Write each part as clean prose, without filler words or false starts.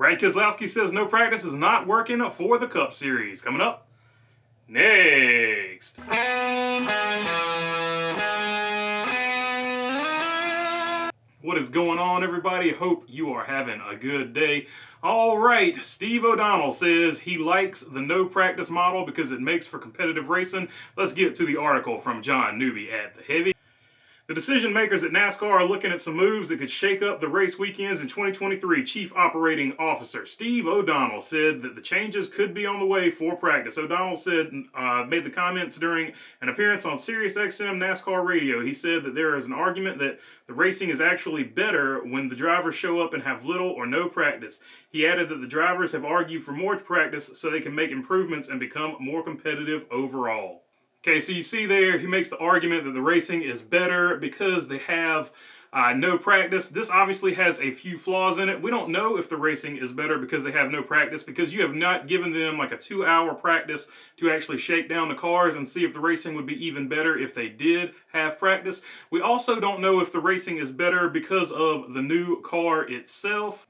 Brad Keselowski says no practice is not working for the Cup Series. Coming up next. What is going on, everybody? Hope you are having a good day. All right, Steve O'Donnell says he likes the no practice model because it makes for competitive racing. Let's get to the article from John Newby at The Heavy. The decision makers at NASCAR are looking at some moves that could shake up the race weekends in 2023. Chief Operating Officer Steve O'Donnell said that the changes could be on the way for practice. O'Donnell made the comments during an appearance on SiriusXM NASCAR radio. He said that there is an argument that the racing is actually better when the drivers show up and have little or no practice. He added that the drivers have argued for more practice so they can make improvements and become more competitive overall. Okay, so you see there, he makes the argument that the racing is better because they have no practice. This obviously has a few flaws in it. We don't know if the racing is better because they have no practice, because you have not given them like a 2-hour practice to actually shake down the cars and see if the racing would be even better if they did have practice. We also don't know if the racing is better because of the new car itself.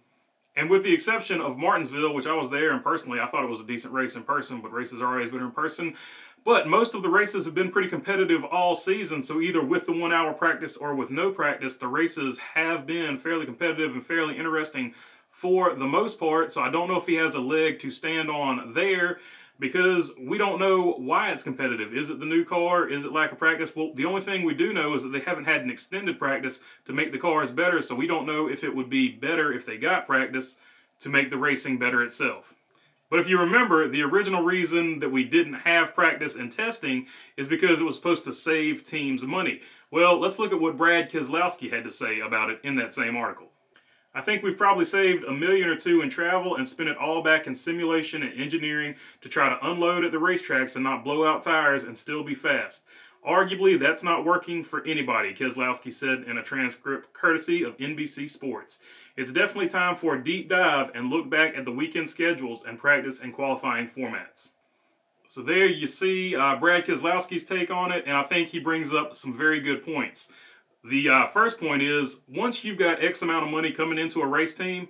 And with the exception of Martinsville, which I was there, and personally I thought it was a decent race in person, but races are always better in person. But most of the races have been pretty competitive all season, so either with the 1-hour practice or with no practice, the races have been fairly competitive and fairly interesting for the most part. So I don't know if he has a leg to stand on there, because we don't know why it's competitive. Is it the new car? Is it lack of practice? Well, the only thing we do know is that they haven't had an extended practice to make the cars better, so we don't know if it would be better if they got practice to make the racing better itself. But if you remember, the original reason that we didn't have practice and testing is because it was supposed to save teams money. Well, let's look at what Brad Keselowski had to say about it in that same article. I think we've probably saved $1 million or $2 million in travel and spent it all back in simulation and engineering to try to unload at the racetracks and not blow out tires and still be fast. Arguably, that's not working for anybody, Keselowski said in a transcript courtesy of NBC Sports. It's definitely time for a deep dive and look back at the weekend schedules and practice and qualifying formats. So there you see Brad Keselowski's take on it, and I think he brings up some very good points. The first point is, once you've got X amount of money coming into a race team,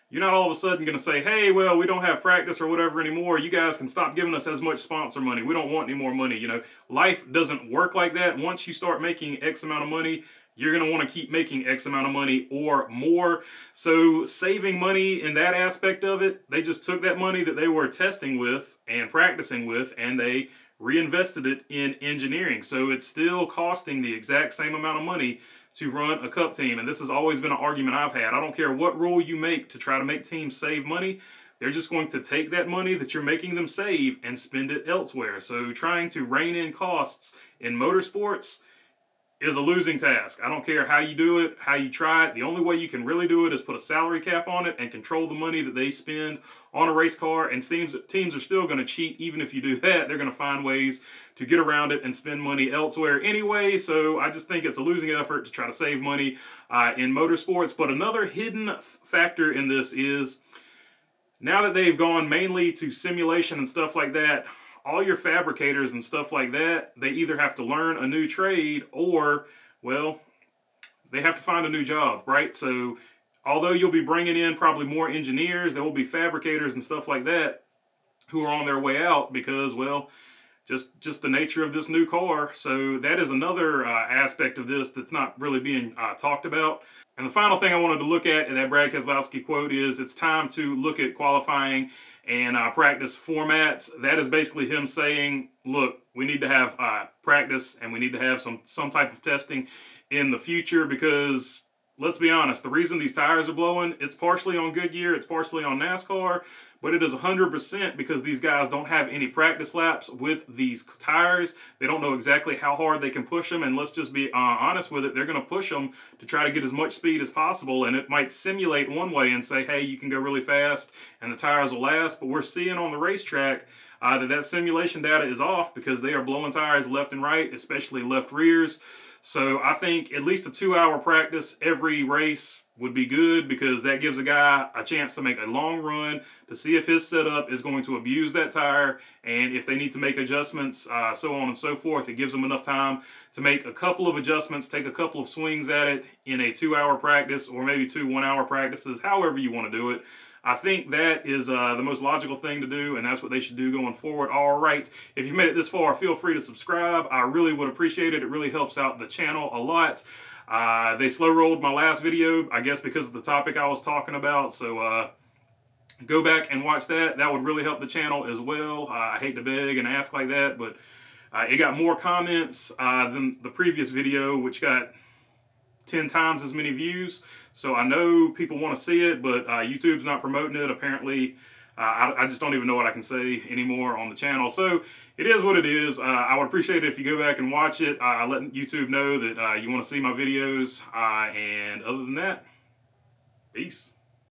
you're not all of a sudden going to say, hey, well, we don't have practice or whatever anymore. You guys can stop giving us as much sponsor money. We don't want any more money. You know, life doesn't work like that. Once you start making X amount of money, you're going to want to keep making X amount of money or more. So saving money in that aspect of it, they just took that money that they were testing with and practicing with, and they reinvested it in engineering. So it's still costing the exact same amount of money to run a cup team. And this has always been an argument I've had. I don't care what rule you make to try to make teams save money. They're just going to take that money that you're making them save and spend it elsewhere. So trying to rein in costs in motorsports is a losing task. I don't care how you do it, how you try it. The only way you can really do it is put a salary cap on it and control the money that they spend on a race car. And teams are still going to cheat. Even if you do that, they're going to find ways to get around it and spend money elsewhere anyway. So I just think it's a losing effort to try to save money in motorsports. But another hidden factor in this is, now that they've gone mainly to simulation and stuff like that, all your fabricators and stuff like that, they either have to learn a new trade or, well, they have to find a new job, right? So although you'll be bringing in probably more engineers, there will be fabricators and stuff like that who are on their way out because, well, just the nature of this new car. So that is another aspect of this that's not really being talked about. And the final thing I wanted to look at in that Brad Keselowski quote is, it's time to look at qualifying and practice formats. That is basically him saying, look, we need to have practice and we need to have some type of testing in the future, because let's be honest, the reason these tires are blowing, it's partially on Goodyear, it's partially on NASCAR, but it is 100% because these guys don't have any practice laps with these tires. They don't know exactly how hard they can push them, and let's just be honest with it, they're going to push them to try to get as much speed as possible, and it might simulate one way and say, hey, you can go really fast and the tires will last, but we're seeing on the racetrack that simulation data is off because they are blowing tires left and right, especially left rears. So I think at least a 2-hour practice every race would be good, because that gives a guy a chance to make a long run to see if his setup is going to abuse that tire, and if they need to make adjustments, so on and so forth. It gives them enough time to make a couple of adjustments, take a couple of swings at it in a 2-hour practice, or maybe 2 1-hour practices, however you want to do it. I think that is the most logical thing to do, and that's what they should do going forward. All right, if you've made it this far, feel free to subscribe. I really would appreciate it. It really helps out the channel a lot. They slow rolled my last video, I guess because of the topic I was talking about, so go back and watch that. That would really help the channel as well. I hate to beg and ask like that, but it got more comments than the previous video, which got 10 times as many views. So I know people want to see it, but YouTube's not promoting it. Apparently, I just don't even know what I can say anymore on the channel. So it is what it is. I would appreciate it if you go back and watch it. Let YouTube know that you want to see my videos. And other than that, peace.